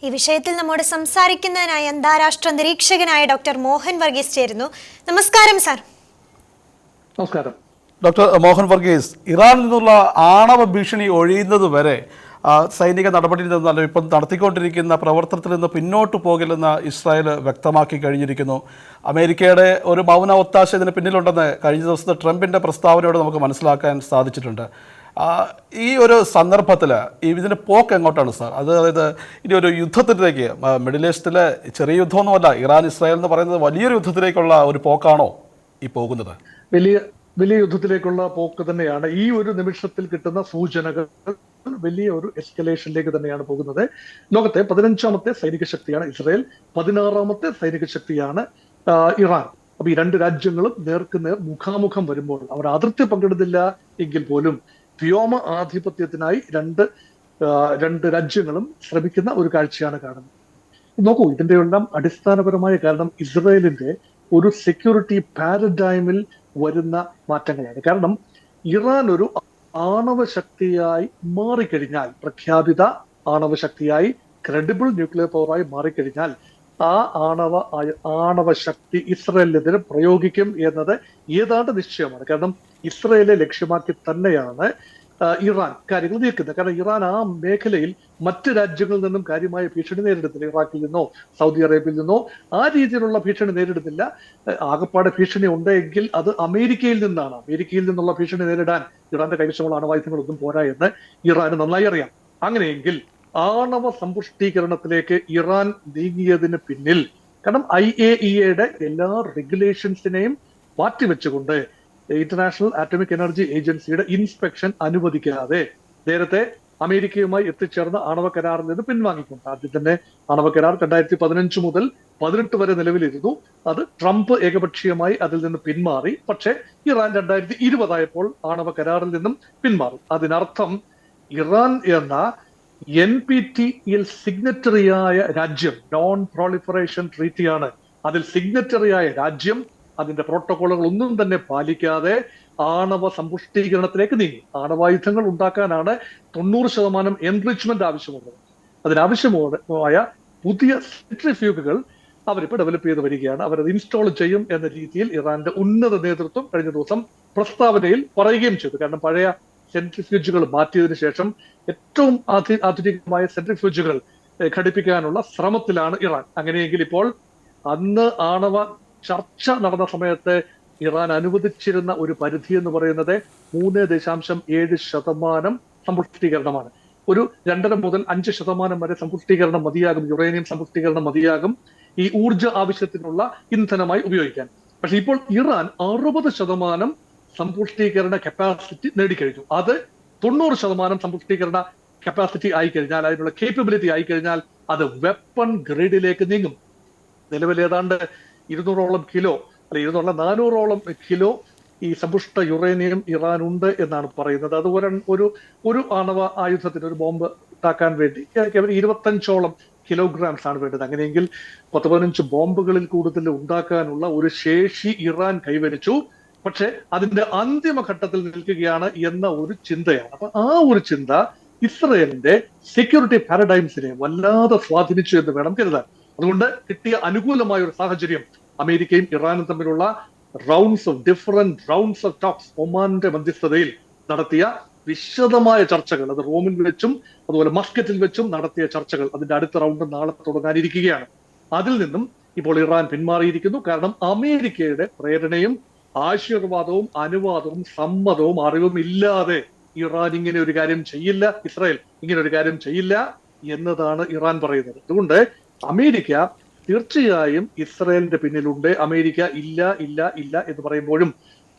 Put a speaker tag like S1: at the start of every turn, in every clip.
S1: ഈ വിഷയത്തിൽ നമ്മോട് സംസാരിക്കുന്നതിനായി അന്താരാഷ്ട്ര നിരീക്ഷകനായ ഡോക്ടർ മോഹൻ വർഗീസ് ചേരുന്നു. നമസ്കാരം സർ.
S2: നമസ്കാരം.
S3: ഡോക്ടർ മോഹൻ വർഗീസ്, ഇറാനിൽ നിന്നുള്ള ആണവ ഭീഷണി ഒഴിയുന്നത് വരെ സൈനിക നടപടിയിൽ നിന്നല്ല ഇപ്പം നടത്തിക്കൊണ്ടിരിക്കുന്ന പ്രവർത്തനത്തിൽ നിന്ന് പിന്നോട്ട് പോകില്ലെന്ന് ഇസ്രായേൽ വ്യക്തമാക്കി കഴിഞ്ഞിരിക്കുന്നു. അമേരിക്കയുടെ ഒരു മൗന ഒത്താശ ഇതിന് പിന്നിലുണ്ടെന്ന് കഴിഞ്ഞ ദിവസത്തെ ട്രംപിൻ്റെ പ്രസ്താവനയോട് നമുക്ക് മനസ്സിലാക്കാൻ സാധിച്ചിട്ടുണ്ട്. ഈ ഒരു സന്ദർഭത്തിൽ ഇതിൻ്റെ പോക്ക് എങ്ങോട്ടാണ് സാർ? അതായത് ഇനി ഒരു യുദ്ധത്തിലേക്ക്, മിഡിൽ ഈസ്റ്റിലെ ചെറിയ യുദ്ധമൊന്നുമല്ല, ഇറാൻ ഇസ്രായേൽ എന്ന് പറയുന്നത് വലിയൊരു യുദ്ധത്തിലേക്കുള്ള ഒരു പോക്കാണോ ഈ പോകുന്നത്?
S2: വലിയ യുദ്ധത്തിലേക്കുള്ള പോക്ക് തന്നെയാണ്. ഈ ഒരു നിമിഷത്തിൽ കിട്ടുന്ന സൂചനകൾ വലിയ ഒരു എസ്കലേഷനിലേക്ക് തന്നെയാണ് പോകുന്നത്. ലോകത്തെ 15ാമത്തെ സൈനിക ശക്തിയാണ് ഇസ്രായേൽ, 16ാമത്തെ സൈനിക ശക്തിയാണ് ഇറാൻ. അപ്പൊ ഈ രണ്ട് രാജ്യങ്ങളും നേർക്കുനേർ മുഖാമുഖം വരുമ്പോൾ അവർ അതിർത്തി പങ്കിടുന്നില്ല എങ്കിൽ പോലും വ്യോമ ആധിപത്യത്തിനായി രണ്ട് രാജ്യങ്ങളും ശ്രമിക്കുന്ന ഒരു കാഴ്ചയാണ് കാണുന്നത്. നോക്കൂ, ഇതിന്റെ എല്ലാം അടിസ്ഥാനപരമായ കാരണം ഇസ്രായേലിന്റെ ഒരു സെക്യൂരിറ്റി പാരഡൈമിൽ വരുന്ന മാറ്റങ്ങളാണ്. കാരണം ഇറാൻ ഒരു ആണവ ശക്തിയായി മാറിക്കഴിഞ്ഞാൽ, പ്രഖ്യാപിത ആണവ ശക്തിയായി, ക്രെഡിബിൾ ന്യൂക്ലിയർ പവറായി മാറിക്കഴിഞ്ഞാൽ ആ ആണവ ശക്തി ഇസ്രായേലിനെതിരെ പ്രയോഗിക്കും എന്നത് ഏതാണ്ട് നിശ്ചയമാണ്. കാരണം ഇസ്രായേലിനെ ലക്ഷ്യമാക്കി തന്നെയാണ് ഇറാൻ കാര്യങ്ങൾ നീക്കുന്നത്. കാരണം ഇറാൻ ആ മേഖലയിൽ മറ്റ് രാജ്യങ്ങളിൽ നിന്നും കാര്യമായ ഭീഷണി നേരിടുന്നില്ല. ഇറാഖിൽ നിന്നോ സൗദി അറേബ്യയിൽ നിന്നോ ആ രീതിയിലുള്ള ഭീഷണി നേരിടുന്നില്ല. ആകപ്പാടെ ഭീഷണി ഉണ്ടെങ്കിൽ അത് അമേരിക്കയിൽ നിന്നാണ്. അമേരിക്കയിൽ നിന്നുള്ള ഭീഷണി നേരിടാൻ ഇറാന്റെ കൈവശമുള്ള അണവായുധങ്ങളൊന്നും പോരാ എന്ന് ഇറാന് നന്നായി അറിയാം. അങ്ങനെയെങ്കിൽ ആണവ സമ്പുഷ്ടീകരണത്തിലേക്ക് ഇറാൻ നീങ്ങിയതിന് പിന്നിൽ, കാരണം IAEAയുടെ എല്ലാ റെഗുലേഷൻസിനെയും മാറ്റിവെച്ചുകൊണ്ട് ഇന്റർനാഷണൽ ആറ്റോമിക് എനർജി ഏജൻസിയുടെ ഇൻസ്പെക്ഷൻ അനുവദിക്കാതെ നേരത്തെ അമേരിക്കയുമായി എത്തിച്ചേർന്ന ആണവ കരാറിൽ നിന്ന് പിൻവാങ്ങിക്കൊണ്ട്, ആദ്യം തന്നെ ആണവ കരാർ 2015 മുതൽ 18 വരെ നിലവിലിരുന്നു. അത് ട്രംപ് ഏകപക്ഷീയമായി അതിൽ നിന്ന് പിന്മാറി. പക്ഷെ ഇറാൻ 2020 ആയപ്പോൾ ആണവ കരാറിൽ നിന്നും പിന്മാറി. അതിനർത്ഥം ഇറാൻ എന്ന NPTയിൽ സിഗ്നറ്ററിയായ രാജ്യം, നോൺ പ്രോളിഫറേഷൻ ട്രീറ്റിയാണ്, അതിൽ സിഗ്നറ്ററിയായ രാജ്യം അതിന്റെ പ്രോട്ടോകോളുകൾ ഒന്നും തന്നെ പാലിക്കാതെ ആണവ സമ്പുഷ്ടീകരണത്തിലേക്ക് നീങ്ങി. ആണവായുധങ്ങൾ ഉണ്ടാക്കാനാണ് 90% എൻറിച്ച്മെന്റ് ആവശ്യമുള്ളത്. അതിനാവശ്യമായ പുതിയ സെൻട്രിഫ്യൂഗുകൾ അവരിപ്പോൾ ഡെവലപ്പ് ചെയ്ത് വരികയാണ്. അവരത് ഇൻസ്റ്റാൾ ചെയ്യും എന്ന രീതിയിൽ ഇറാന്റെ ഉന്നത നേതൃത്വം കഴിഞ്ഞ ദിവസം പ്രസ്താവനയിൽ പറയുകയും ചെയ്തു. കാരണം പഴയ സെൻട്രിഫ്യൂജുകൾ മാറ്റിയതിനു ശേഷം ഏറ്റവും ആധുനികമായ സെൻട്രിഫ്യൂജുകൾ ഘടിപ്പിക്കാനുള്ള ശ്രമത്തിലാണ് ഇറാൻ. അങ്ങനെയെങ്കിൽ ഇപ്പോൾ അന്ന് ആണവ ചർച്ച നടന്ന സമയത്ത് ഇറാൻ അനുവദിച്ചിരുന്ന ഒരു പരിധി എന്ന് പറയുന്നത് 3.7% സമ്പുഷ്ടീകരണമാണ്. ഒരു 2.5 മുതൽ 5% വരെ സമ്പുഷ്ടീകരണം മതിയാകും, യുറേനിയം സമ്പുഷ്ടീകരണം മതിയാകും ഈ ഊർജ ആവശ്യത്തിനുള്ള ഇന്ധനമായി ഉപയോഗിക്കാൻ. പക്ഷെ ഇപ്പോൾ ഇറാൻ 60% സമ്പുഷ്ടീകരണ കപ്പാസിറ്റി നേടിക്കഴിഞ്ഞു. അത് 90% സമ്പുഷ്ടീകരണ കപ്പാസിറ്റി ആയിക്കഴിഞ്ഞാൽ, അതിനുള്ള കേപ്പബിലിറ്റി ആയിക്കഴിഞ്ഞാൽ അത് വെപ്പൺ ഗ്രേഡിലേക്ക് നീങ്ങും. നിലവിൽ ഏതാണ്ട് 200ഓളം കിലോ, അല്ലെ 400ഓളം കിലോ ഈ സമ്പുഷ്ട യുറേനിയം ഇറാൻ ഉണ്ട് എന്നാണ് പറയുന്നത്. അത് ഒരു ആണവ ആയുധത്തിന്, ഒരു ബോംബ് ഉണ്ടാക്കാൻ വേണ്ടി 25ഓളം കിലോഗ്രാംസ് ആണ് വേണ്ടത്. അങ്ങനെയെങ്കിൽ 10-15 ബോംബുകളിൽ കൂടുതൽ ഉണ്ടാക്കാനുള്ള ഒരു ശേഷി ഇറാൻ കൈവരിച്ചു. പക്ഷെ അതിന്റെ അന്തിമഘട്ടത്തിൽ നിൽക്കുകയാണ് എന്ന ഒരു ചിന്തയാണ്. അപ്പൊ ആ ഒരു ചിന്ത ഇസ്രയേലിന്റെ സെക്യൂരിറ്റി പാരഡൈംസിനെ വല്ലാതെ സ്വാധീനിച്ചു എന്ന് വേണം കരുതാൻ. അതുകൊണ്ട് കിട്ടിയ അനുകൂലമായ ഒരു സാഹചര്യം അമേരിക്കയും ഇറാനും തമ്മിലുള്ള ഡിഫറെന്റ് റൗണ്ട്സ് ഓഫ് ടോക്സ്, ഒമാന്റെ മധ്യസ്ഥതയിൽ നടത്തിയ വിശദമായ ചർച്ചകൾ, അത് റോമിൽ വെച്ചും അതുപോലെ മസ്കറ്റിൽ വെച്ചും നടത്തിയ ചർച്ചകൾ, അതിന്റെ അടുത്ത റൗണ്ട് നാളെ തുടങ്ങാനിരിക്കുകയാണ്. അതിൽ നിന്നും ഇപ്പോൾ ഇറാൻ പിന്മാറിയിരിക്കുന്നു. കാരണം അമേരിക്കയുടെ പ്രേരണയും ആശീർവാദവും അനുവാദവും സമ്മതവും അറിവും ഇല്ലാതെ ഇറാൻ ഇങ്ങനെ ഒരു കാര്യം ചെയ്യില്ല, ഇസ്രായേൽ ഇങ്ങനെ ഒരു കാര്യം ചെയ്യില്ല എന്നതാണ് ഇറാൻ പറയുന്നത്. അതുകൊണ്ട് അമേരിക്ക തീർച്ചയായും ഇസ്രായേലിന്റെ പിന്നിലുണ്ട്. അമേരിക്ക ഇല്ല ഇല്ല ഇല്ല എന്ന് പറയുമ്പോഴും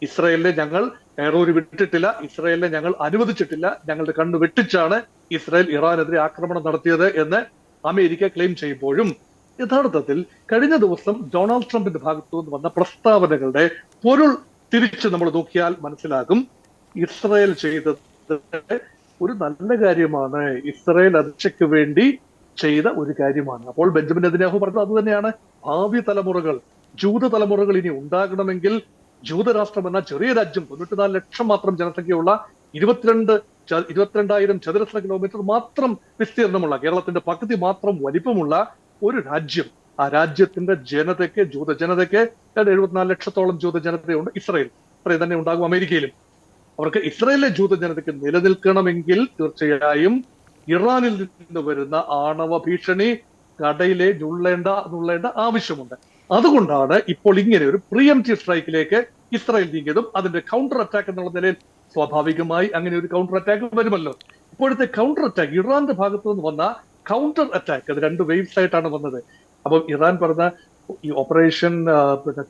S2: ഇസ്രായേലിനെ ഞങ്ങൾ എയറോര് വിട്ടിട്ടില്ല, ഇസ്രായേലിനെ ഞങ്ങൾ അനുവദിച്ചിട്ടില്ല, ഞങ്ങളുടെ കണ്ണ് വെട്ടിച്ചാണ് ഇസ്രായേൽ ഇറാനെതിരെ ആക്രമണം നടത്തിയത് എന്ന് അമേരിക്ക ക്ലെയിം ചെയ്യുമ്പോഴും യഥാർത്ഥത്തിൽ കഴിഞ്ഞ ദിവസം ഡൊണാൾഡ് ട്രംപിന്റെ ഭാഗത്തു നിന്ന് വന്ന പ്രസ്താവനകളുടെ പൊരുൾ തിരിച്ച് നമ്മൾ നോക്കിയാൽ മനസ്സിലാകും. ഇസ്രായേൽ ചെയ്തത് ഒരു നല്ല കാര്യമാണ്, ഇസ്രായേൽ അതിർച്ചയ്ക്ക് വേണ്ടി ചെയ്ത ഒരു കാര്യമാണ്. അപ്പോൾ ബെഞ്ചമിൻ നെതന്യാഹു പറഞ്ഞത് അത് തന്നെയാണ്. ഭാവി തലമുറകൾ, ജൂത തലമുറകൾ ഇനി ഉണ്ടാകണമെങ്കിൽ ജൂതരാഷ്ട്രം എന്ന ചെറിയ രാജ്യം, 94 ലക്ഷം മാത്രം ജനസംഖ്യയുള്ള 22 22,000 ചതുരശ്ര കിലോമീറ്റർ മാത്രം വിസ്തീർണമുള്ള, കേരളത്തിന്റെ പകുതി മാത്രം വലിപ്പമുള്ള ഒരു രാജ്യം. ആ രാജ്യത്തിന്റെ ജനതയ്ക്ക്, ജൂതജനതയ്ക്ക് 74 ലക്ഷത്തോളം ജൂതജനതയുണ്ട്. ഇസ്രായേൽ അത്രയും തന്നെ ഉണ്ടാകും അമേരിക്കയിലും. അവർക്ക് ഇസ്രായേലിലെ ജൂതജനതയ്ക്ക് നിലനിൽക്കണമെങ്കിൽ തീർച്ചയായും ഇറാനിൽ നിന്ന് വരുന്ന ആണവ ഭീഷണി കടയിലെ നുള്ളേണ്ട ആവശ്യമുണ്ട്. അതുകൊണ്ടാണ് ഇപ്പോൾ ഇങ്ങനെ ഒരു പ്രിയംറ്റീവ് സ്ട്രൈക്കിലേക്ക് ഇസ്രായേൽ നീങ്ങിയതും. അതിന്റെ കൗണ്ടർ അറ്റാക്ക് എന്നുള്ള നിലയിൽ സ്വാഭാവികമായി അങ്ങനെ ഒരു കൗണ്ടർ അറ്റാക്ക് വരുമല്ലോ. ഇപ്പോഴത്തെ കൗണ്ടർ അറ്റാക്ക്, ഇറാന്റെ ഭാഗത്തു നിന്ന് വന്ന കൗണ്ടർ അറ്റാക്ക്, അത് 2 വേവ്സ് ആയിട്ടാണ് വന്നത്. അപ്പം ഇറാൻ പറഞ്ഞ ഈ ഓപ്പറേഷൻ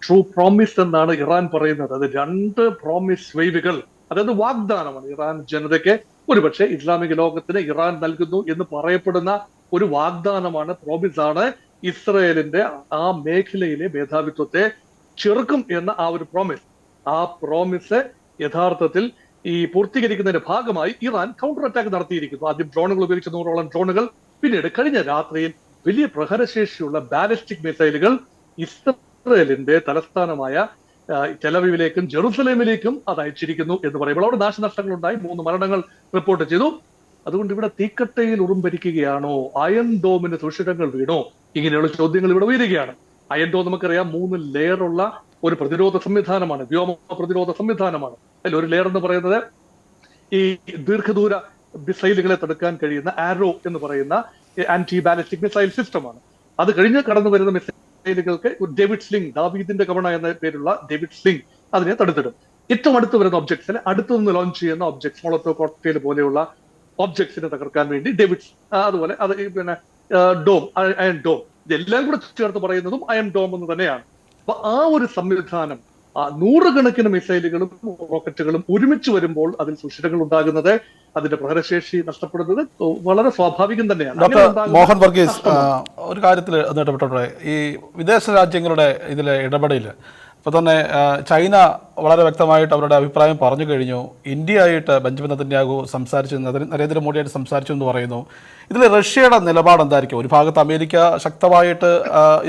S2: ട്രൂ പ്രോമിസ് എന്നാണ് ഇറാൻ പറയുന്നത്. അത് 2 പ്രോമിസ് വേവുകൾ, അതായത് വാഗ്ദാനമാണ് ഇറാൻ ജനതയ്ക്ക്. ഒരുപക്ഷെ ഇസ്ലാമിക ലോകത്തിന് ഇറാൻ നൽകുന്നു എന്ന് പറയപ്പെടുന്ന ഒരു വാഗ്ദാനമാണ്, പ്രോമിസാണ്. ഇസ്രയേലിന്റെ ആ മേഖലയിലെ മേധാവിത്വത്തെ ചെറുക്കും എന്ന ആ ഒരു പ്രോമിസ്. ആ പ്രോമിസ് യഥാർത്ഥത്തിൽ ഈ പൂർത്തീകരിക്കുന്നതിന്റെ ഭാഗമായി ഇറാൻ കൗണ്ടർ അറ്റാക്ക് നടത്തിയിരിക്കുന്നു. ആദ്യം ഡ്രോണുകൾ ഉപയോഗിച്ച് 100ഓളം ഡ്രോണുകൾ, പിന്നീട് കഴിഞ്ഞ രാത്രിയിൽ വലിയ പ്രഹരശേഷിയുള്ള ബാലിസ്റ്റിക് മിസൈലുകൾ ഇസ്രയേലിന്റെ തലസ്ഥാനമായ ടെലവീവിലേക്കും ജെറുസലേമിലേക്കും അത് അയച്ചിരിക്കുന്നു എന്ന് പറയുമ്പോൾ അവിടെ നാശനഷ്ടങ്ങൾ ഉണ്ടായി. 3 മരണങ്ങൾ റിപ്പോർട്ട് ചെയ്തു. അതുകൊണ്ട് ഇവിടെ തീക്കട്ടയിൽ ഉറുമ്പരിക്കുകയാണോ, അയൺ ഡോമിന് സുഷിരങ്ങൾ വീണോ, ഇങ്ങനെയുള്ള ചോദ്യങ്ങൾ ഇവിടെ ഉയരുകയാണ്. അയൺ ഡോം നമുക്കറിയാം 3 ലെയറുള്ള ഒരു പ്രതിരോധ സംവിധാനമാണ്, വ്യോമ പ്രതിരോധ സംവിധാനമാണ്. അതിൽ ഒരു ലെയർ എന്ന് പറയുന്നത് ഈ ദീർഘദൂര മിസൈലുകളെ തടുക്കാൻ കഴിയുന്ന ആരോ എന്ന് പറയുന്ന ആന്റി ബാലിസ്റ്റിക് മിസൈൽ സിസ്റ്റമാണ്. അത് കഴിഞ്ഞ് കടന്നു വരുന്ന മിസൈലുകൾക്ക് ഡേവിഡ് സ്ലിംഗ്, ദാവീദിന്റെ കവണ എന്ന പേരുള്ള ഡേവിഡ് സ്ലിംഗ് അതിനെ തടുത്തിടും. ഏറ്റവും അടുത്ത് വരുന്ന ഒബ്ജക്ട്സിനെ അടുത്തുനിന്ന് ലോഞ്ച് ചെയ്യുന്ന ഒബ്ജക്ട്സ്, മോളോട്ടോ കോക്ടെയിൽ പോലെയുള്ള ഒബ്ജക്ട്സിനെ തകർക്കാൻ വേണ്ടി ഡേവിഡ്സ്, അതുപോലെ അത് പിന്നെ ഡോം, അയൺ ഡോം, ഇതെല്ലാം കൂടെ ചേർത്ത് പറയുന്നതും അയൺ ഡോം എന്ന് തന്നെയാണ്. അപ്പൊ ആ ഒരു സംവിധാനം, 100 കണക്കിന് മിസൈലുകളും റോക്കറ്റുകളും ഒരുമിച്ച് വരുമ്പോൾ അതിൽ സുഷിരങ്ങൾ ഉണ്ടാകുന്നത്, അതിന്റെ പ്രഹരശേഷി നഷ്ടപ്പെടുന്നത് വളരെ സ്വാഭാവികം തന്നെയാണ്.
S3: ഡോക്ടർ മോഹൻ വർഗീസ്, ഒരു കാര്യത്തിൽ ഇടപെട്ടോട്ടെ. ഈ വിദേശ രാജ്യങ്ങളുടെ ഇതിലെ ഇടപെടൽ ഇപ്പോൾ തന്നെ ചൈന വളരെ വ്യക്തമായിട്ട് അവരുടെ അഭിപ്രായം പറഞ്ഞു കഴിഞ്ഞു. ഇന്ത്യയായിട്ട് ബെഞ്ചമിൻ നെതന്യാഹു സംസാരിച്ചു, നരേന്ദ്രമോദിയായിട്ട് സംസാരിച്ചു എന്ന് പറയുന്നു. ഇതിൽ റഷ്യയുടെ നിലപാട് എന്തായിരിക്കും? ഒരു ഭാഗത്ത് അമേരിക്ക ശക്തമായിട്ട്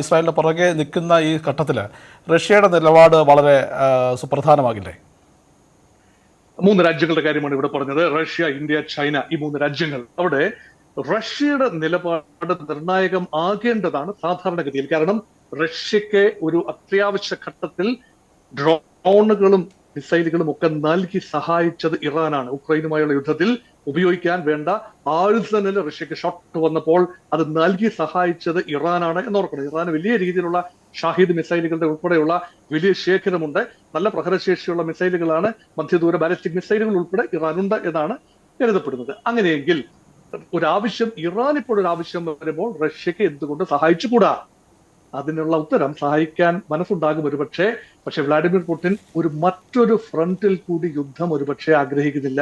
S3: ഇസ്രായേലിൻ്റെ പുറകെ നിൽക്കുന്ന ഈ ഘട്ടത്തിൽ റഷ്യയുടെ നിലപാട് വളരെ സുപ്രധാനമാകില്ലേ?
S2: 3 രാജ്യങ്ങളുടെ കാര്യമാണ് ഇവിടെ പറഞ്ഞത്. റഷ്യ, ഇന്ത്യ, ചൈന, ഈ 3 രാജ്യങ്ങൾ. അവിടെ റഷ്യയുടെ നിലപാട് നിർണായകം ആകേണ്ടതാണ് സാധാരണഗതിയിൽ. കാരണം റഷ്യക്ക് ഒരു അത്യാവശ്യ ഘട്ടത്തിൽ ഡ്രോണുകളും മിസൈലുകളും ഒക്കെ നൽകി സഹായിച്ചത് ഇറാനാണ്. ഉക്രൈനുമായുള്ള യുദ്ധത്തിൽ ഉപയോഗിക്കാൻ വേണ്ട ആഴ്സനൽ റഷ്യക്ക് ഷോട്ട് വന്നപ്പോൾ അത് നൽകി സഹായിച്ചത് ഇറാനാണ് എന്നോർക്കണം. ഇറാന് വലിയ രീതിയിലുള്ള ഷാഹിദ് മിസൈലുകളുടെ ഉൾപ്പെടെയുള്ള വലിയ ശേഖരമുണ്ട്. നല്ല പ്രഹരശേഷിയുള്ള മിസൈലുകളാണ്, മധ്യദൂര ബാലിസ്റ്റിക് മിസൈലുകൾ ഉൾപ്പെടെ ഇറാനുണ്ട് എന്നാണ് കരുതപ്പെടുന്നത്. അങ്ങനെയെങ്കിൽ ഇറാൻ ഇപ്പോൾ ഒരു ആവശ്യം വരുമ്പോൾ റഷ്യക്ക് എന്തുകൊണ്ട് സഹായിച്ചുകൂടാ? അതിനുള്ള ഉത്തരം സഹായിക്കാൻ മനസ്സുണ്ടാകും ഒരുപക്ഷെ. പക്ഷെ വ്ളാഡിമിർ പുടിൻ മറ്റൊരു ഫ്രണ്ടിൽ കൂടി യുദ്ധം ഒരുപക്ഷെ ആഗ്രഹിക്കുന്നില്ല.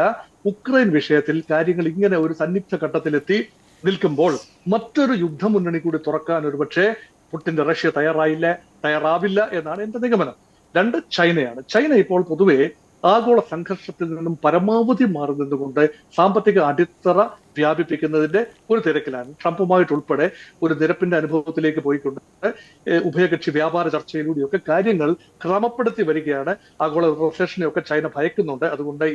S2: ഉക്രൈൻ വിഷയത്തിൽ കാര്യങ്ങൾ ഇങ്ങനെ ഒരു സന്നിഗ്ധ ഘട്ടത്തിലെത്തി നിൽക്കുമ്പോൾ മറ്റൊരു യുദ്ധമുന്നണി കൂടി തുറക്കാൻ ഒരുപക്ഷെ പുടിന്റെ റഷ്യ തയ്യാറാവില്ല എന്നാണ് എന്റെ നിഗമനം. 2 ചൈനയാണ്. ചൈന ഇപ്പോൾ പൊതുവെ ആഗോള സംഘർഷത്തിൽ നിന്നും പരമാവധി മാറി നിന്നുകൊണ്ട് സാമ്പത്തിക അടിത്തറ വ്യാപിപ്പിക്കുന്നതിന്റെ ഒരു തിരക്കിലാണ്. ട്രംപുമായിട്ടുൾപ്പെടെ ഒരു നിരപ്പിന്റെ അനുഭവത്തിലേക്ക് പോയിക്കൊണ്ട് ഉഭയകക്ഷി വ്യാപാര ചർച്ചയിലൂടെയൊക്കെ കാര്യങ്ങൾ ക്രമപ്പെടുത്തി വരികയാണ്. ആഗോള റിസഷനെയൊക്കെ ചൈന ഭയക്കുന്നുണ്ട്. അതുകൊണ്ട്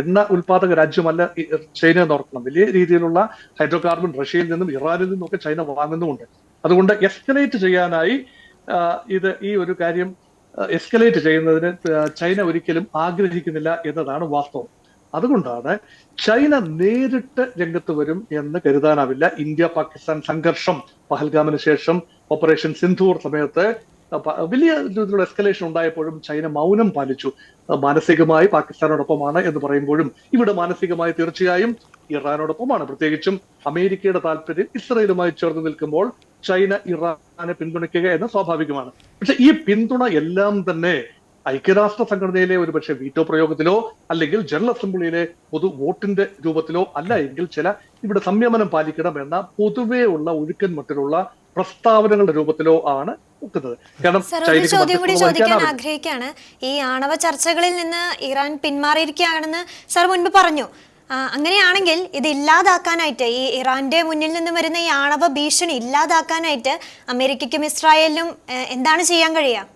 S2: എണ്ണ ഉൽപാദക രാജ്യമല്ല ചൈന എന്നോർക്കണം. വലിയ രീതിയിലുള്ള ഹൈഡ്രോ കാർബൺ റഷ്യയിൽ നിന്നും ഇറാനിൽ നിന്നും ഒക്കെ ചൈന വാങ്ങുന്നുമുണ്ട്. അതുകൊണ്ട് എസ്കലേറ്റ് ചെയ്യാനായി ഈ ഒരു കാര്യം എസ്കലേറ്റ് ചെയ്യുന്നതിന് ചൈന ഒരിക്കലും ആഗ്രഹിക്കുന്നില്ല എന്നതാണ് വാസ്തവം. അതുകൊണ്ടാണ് ചൈന നേരിട്ട് രംഗത്ത് വരും എന്ന് കരുതാനാവില്ല. ഇന്ത്യ പാകിസ്ഥാൻ സംഘർഷം, പഹൽഗാമിന് ശേഷം ഓപ്പറേഷൻ സിന്ധൂർ സമയത്ത് വലിയ രീതിയിലുള്ള എസ്കലേഷൻ ഉണ്ടായപ്പോഴും ചൈന മൗനം പാലിച്ചു. മാനസികമായി പാകിസ്ഥാനോടൊപ്പമാണ് എന്ന് പറയുമ്പോഴും ഇവിടെ മാനസികമായി തീർച്ചയായും ഇറാനോടൊപ്പമാണ്. പ്രത്യേകിച്ചും അമേരിക്കയുടെ താല്പര്യം ഇസ്രയേലുമായി ചേർന്ന് നിൽക്കുമ്പോൾ ചൈന ഇറാനെ പിന്തുണയ്ക്കുക എന്ന് സ്വാഭാവികമാണ്. പക്ഷെ ഈ പിന്തുണ എല്ലാം തന്നെ ഐക്യരാഷ്ട്ര സംഘടനയിലെ ഒരുപക്ഷെ വീറ്റോ പ്രയോഗത്തിലോ അല്ലെങ്കിൽ ജനറൽ അസംബ്ലിയിലെ പൊതു വോട്ടിന്റെ രൂപത്തിലോ അല്ല എങ്കിൽ ഇവിടെ സംയമനം പാലിക്കണം എന്ന പൊതുവേ ഉള്ള ഒഴുക്കൻ മട്ടിലുള്ള പ്രസ്താവനകളുടെ രൂപത്തിലോ ആണ് ഒക്കുന്നത്. കാരണം
S1: ചോദ്യം കൂടി ചോദിക്കാൻ ആഗ്രഹിക്കുകയാണ്. ഈ ആണവ ചർച്ചകളിൽ നിന്ന് ഇറാൻ പിന്മാറിയിരിക്കുകയാണെന്ന് സാർ മുൻപ് പറഞ്ഞു. അങ്ങനെയാണെങ്കിൽ ഇത് ഇല്ലാതാക്കാനായിട്ട്, ഈ ഇറാന്റെ മുന്നിൽ നിന്ന് വരുന്ന ഈ ആണവ ഭീഷണി ഇല്ലാതാക്കാനായിട്ട് അമേരിക്കയ്ക്കും ഇസ്രായേലിനും എന്താണ് ചെയ്യാൻ കഴിയുക?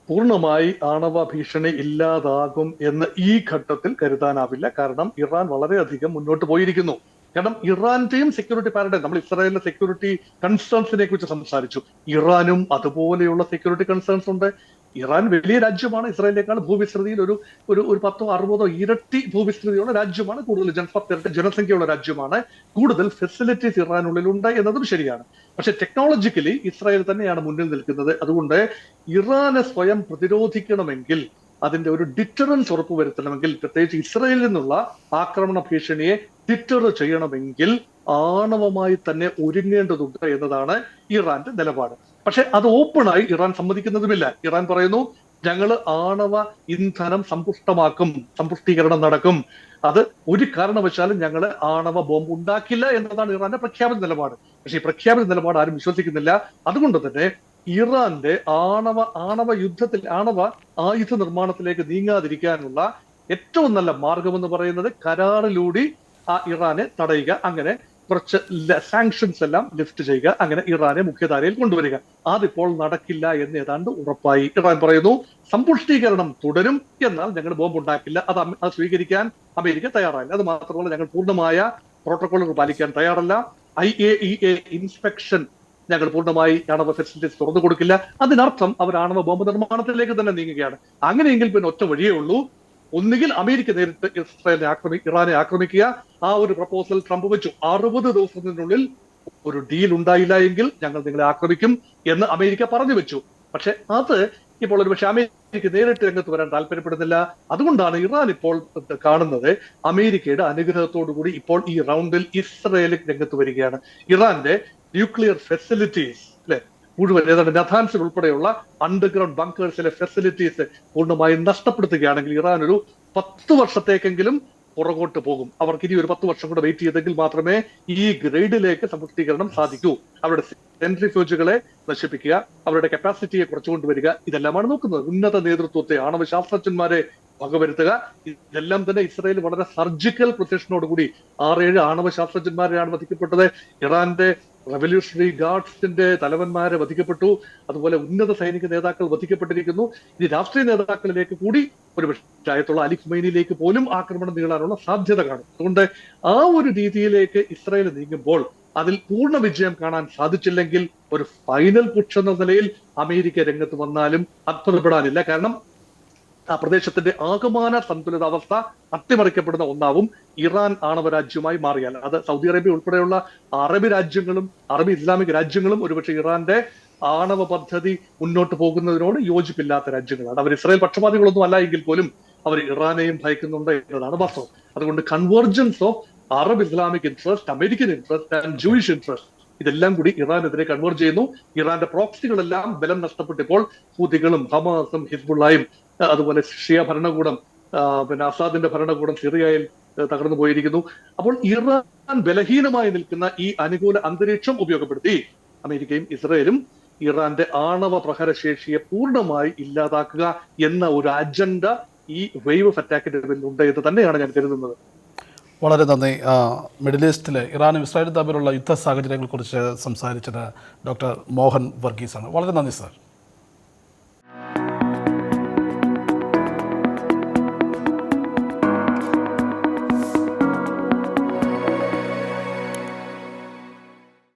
S2: പൂർണ്ണമായി ആണവ ഭീഷണി ഇല്ലാതാകും എന്ന് ഈ ഘട്ടത്തിൽ കരുതാനാവില്ല. കാരണം ഇറാൻ വളരെയധികം മുന്നോട്ട് പോയിരിക്കുന്നു. കാരണം ഇറാന്റെയും സെക്യൂരിറ്റി പാരഡൈം, നമ്മൾ ഇസ്രായേലിന്റെ സെക്യൂരിറ്റി കൺസേൺസിനെ കുറിച്ച് സംസാരിച്ചു. ഇറാനും അതുപോലെയുള്ള സെക്യൂരിറ്റി കൺസേൺസ് ഉണ്ട്. ഇറാൻ വലിയ രാജ്യമാണ്. ഇസ്രായേലിനേക്കാൾ ഭൂവിസ്തൃതിയിൽ ഒരു ഒരു ഒരു 10-60 ഇരട്ടി ഭൂവിസ്തൃതിയുള്ള രാജ്യമാണ്. കൂടുതൽ ജനസംഖ്യയുള്ള രാജ്യമാണ്. കൂടുതൽ ഫെസിലിറ്റീസ് ഇറാനുള്ളിലുണ്ട് എന്നതും ശരിയാണ്. പക്ഷെ ടെക്നോളജിക്കലി ഇസ്രായേൽ തന്നെയാണ് മുന്നിൽ നിൽക്കുന്നത്. അതുകൊണ്ട് ഇറാനെ സ്വയം പ്രതിരോധിക്കണമെങ്കിൽ, അതിന്റെ ഒരു ഡിറ്ററൻസ് ഉറപ്പുവരുത്തണമെങ്കിൽ, പ്രത്യേകിച്ച് ഇസ്രായേലിൽ നിന്നുള്ള ആക്രമണ ഭീഷണിയെ ഡിറ്റർ ചെയ്യണമെങ്കിൽ ആണവമായി തന്നെ ഒരുങ്ങേണ്ടതുണ്ട് എന്നതാണ് ഇറാന്റെ നിലപാട്. പക്ഷെ അത് ഓപ്പണായി ഇറാൻ സമ്മതിക്കുന്നതുമില്ല. ഇറാൻ പറയുന്നു, ഞങ്ങൾ ആണവ ഇന്ധനം സമ്പുഷ്ടീകരണം നടക്കും, അത് ഒരു കാരണവശാലും ഞങ്ങൾ ആണവ ബോംബ് ഉണ്ടാക്കില്ല എന്നതാണ് ഇറാന്റെ പ്രഖ്യാപിത നിലപാട്. പക്ഷെ ഈ പ്രഖ്യാപിത നിലപാട് ആരും വിശ്വസിക്കുന്നില്ല. അതുകൊണ്ട് തന്നെ ഇറാന്റെ ആണവ യുദ്ധത്തിൽ, ആണവ ആയുധ നിർമ്മാണത്തിലേക്ക് നീങ്ങാതിരിക്കാനുള്ള ഏറ്റവും നല്ല മാർഗം എന്ന് പറയുന്നത് കരാറിലൂടെ ആ ഇറാനെ തടയുക, അങ്ങനെ കുറച്ച് സാങ്ഷൻസ് എല്ലാം ലിഫ്റ്റ് ചെയ്യുക, അങ്ങനെ ഇറാനെ മുഖ്യധാരയിൽ കൊണ്ടുവരിക. അതിപ്പോൾ നടക്കില്ല എന്ന് ഏതാണ്ട് ഉറപ്പായി. ഇറാൻ പറയുന്നു, സമ്പുഷ്ടീകരണം തുടരും, എന്നാൽ ഞങ്ങൾ ബോംബ് ഉണ്ടാക്കില്ല. അത് സ്വീകരിക്കാൻ അമേരിക്ക തയ്യാറായില്ല. അത് മാത്രമല്ല, ഞങ്ങൾ പൂർണ്ണമായ പ്രോട്ടോകോളുകൾ പാലിക്കാൻ തയ്യാറല്ല. IAEA ഇൻസ്പെക്ഷൻ ഞങ്ങൾ പൂർണ്ണമായി ആണവ ഫെസിലിറ്റീസ് തുറന്നു കൊടുക്കില്ല. അതിനർത്ഥം അവർ ആണവ ബോംബ് നിർമ്മാണത്തിലേക്ക് തന്നെ നീങ്ങുകയാണ്. അങ്ങനെയെങ്കിൽ പിന്നെ ഒറ്റ വഴിയേ ഉള്ളൂ, ഒന്നുകിൽ അമേരിക്ക നേരിട്ട് ഇറാനെ ആക്രമിക്കുക. ആ ഒരു പ്രപ്പോസൽ ട്രംപ് വെച്ചു. 60 ദിവസത്തിനുള്ളിൽ ഒരു ഡീൽ ഉണ്ടായില്ല എങ്കിൽ ഞങ്ങൾ നിങ്ങളെ ആക്രമിക്കും എന്ന് അമേരിക്ക പറഞ്ഞു വെച്ചു. പക്ഷെ അത് ഇപ്പോൾ ഒരുപക്ഷെ അമേരിക്ക നേരിട്ട് രംഗത്ത് വരാൻ താല്പര്യപ്പെടുന്നില്ല. അതുകൊണ്ടാണ് ഇറാൻ ഇപ്പോൾ കാണുന്നത് അമേരിക്കയുടെ അനുഗ്രഹത്തോടു കൂടി ഇപ്പോൾ ഈ റൗണ്ടിൽ ഇസ്രയേൽ രംഗത്ത് വരികയാണ്. ഇറാന്റെ ന്യൂക്ലിയർ ഫെസിലിറ്റീസ് മുഴുവൻ, ഏതാണ്ട് നഥാൻസിൽ ഉൾപ്പെടെയുള്ള അണ്ടർഗ്രൗണ്ട് ബങ്കേഴ്സിലെ ഫെസിലിറ്റീസ് പൂർണ്ണമായും നഷ്ടപ്പെടുത്തുകയാണെങ്കിൽ ഇറാൻ ഒരു 10 വർഷത്തേക്കെങ്കിലും പുറകോട്ട് പോകും. അവർക്ക് ഇനി ഒരു 10 വർഷം കൂടെ വെയിറ്റ് ചെയ്തെങ്കിൽ മാത്രമേ ഈ ഗ്രേഡിലേക്ക് സമ്പുഷ്ടീകരണം സാധിക്കൂ. അവരുടെ സെൻട്രിഫ്യൂജുകളെ നശിപ്പിക്കുക, അവരുടെ കപ്പാസിറ്റിയെ കുറച്ചുകൊണ്ടുവരിക, ഇതെല്ലാമാണ് നോക്കുന്നത്. ഉന്നത നേതൃത്വത്തെ, ആണവ ശാസ്ത്രജ്ഞന്മാരെ വകവരുത്തുക. ഇതെല്ലാം തന്നെ ഇസ്രായേൽ വളരെ സർജിക്കൽ പ്രൊസിഷനോടുകൂടി 6-7 ആണവ ശാസ്ത്രജ്ഞന്മാരെയാണ് വധിക്കപ്പെട്ടത്. ഇറാന്റെ റവല്യൂഷണറി ഗാർഡ്സിന്റെ തലവന്മാരെ വധിക്കപ്പെട്ടു. അതുപോലെ ഉന്നത സൈനിക നേതാക്കൾ വധിക്കപ്പെട്ടിരിക്കുന്നു. ഇനി രാഷ്ട്രീയ നേതാക്കളിലേക്ക് കൂടി ഒരുപക്ഷെ ആയത്തുള്ള അലി ഖുമൈനിയിലേക്ക് പോലും ആക്രമണം നീളാനുള്ള സാധ്യത കാണും. അതുകൊണ്ട് ആ ഒരു രീതിയിലേക്ക് ഇസ്രായേൽ നീങ്ങുമ്പോൾ അതിൽ പൂർണ്ണ വിജയം കാണാൻ സാധിച്ചില്ലെങ്കിൽ ഒരു ഫൈനൽ പുഷ് എന്ന നിലയിൽ അമേരിക്ക രംഗത്ത് വന്നാലും അത്ഭുതപ്പെടാനില്ല. കാരണം ആ പ്രദേശത്തിന്റെ ആകമാന സന്തുലിതാവസ്ഥ അട്ടിമറിക്കപ്പെടുന്ന ഒന്നാവും ഇറാൻ ആണവ രാജ്യമായി മാറിയാൽ. അത് സൗദി അറേബ്യ ഉൾപ്പെടെയുള്ള അറബ് രാജ്യങ്ങളും അറബ് ഇസ്ലാമിക് രാജ്യങ്ങളും ഒരുപക്ഷെ ഇറാന്റെ ആണവ പദ്ധതി മുന്നോട്ട് പോകുന്നതിനോട് യോജിപ്പില്ലാത്ത രാജ്യങ്ങളാണ്. അവർ ഇസ്രായേൽ പക്ഷപാതികളൊന്നും അല്ല എങ്കിൽ പോലും അവർ ഇറാനെയും ഭയക്കുന്നുണ്ട് എന്നതാണ് വാസ്തവം. അതുകൊണ്ട് convergence of Arab Islamic interest, American interest and Jewish interest, ഇതെല്ലാം കൂടി ഇറാനെതിരെ കൺവേർട്ട് ചെയ്യുന്നു. ഇറാന്റെ പ്രോക്സികളെല്ലാം ബലം നഷ്ടപ്പെട്ടപ്പോൾ ഹൂതികളും ഹമാസും ഹിസ്ബുള്ളയും അതുപോലെ ഷിയ ഭരണകൂടം, പിന്നെ അസാദിന്റെ ഭരണകൂടം സിറിയയിൽ തകർന്നു പോയിരിക്കുന്നു. അപ്പോൾ ഇറാൻ ബലഹീനമായി നിൽക്കുന്ന ഈ അനുകൂല അന്തരീക്ഷം ഉപയോഗപ്പെടുത്തി അമേരിക്കയും ഇസ്രയേലും ഇറാന്റെ ആണവ പ്രഹരശേഷിയെ പൂർണ്ണമായി ഇല്ലാതാക്കുക എന്ന ഒരു അജണ്ട ഈ വേവ് ഓഫ് അറ്റാക്കിന്റെ പിന്നിലുണ്ട് എന്ന് തന്നെയാണ് ഞാൻ കരുതുന്നത്.
S3: വളരെ നന്ദി. മിഡിൽ ഈസ്റ്റിലെ ഇറാനും ഇസ്രായേലും തമ്മിലുള്ള യുദ്ധ സാഹചര്യങ്ങളെക്കുറിച്ച് സംസാരിച്ചത് ഡോക്ടർ മോഹൻ വർഗീസാണ്. വളരെ നന്ദി സാർ.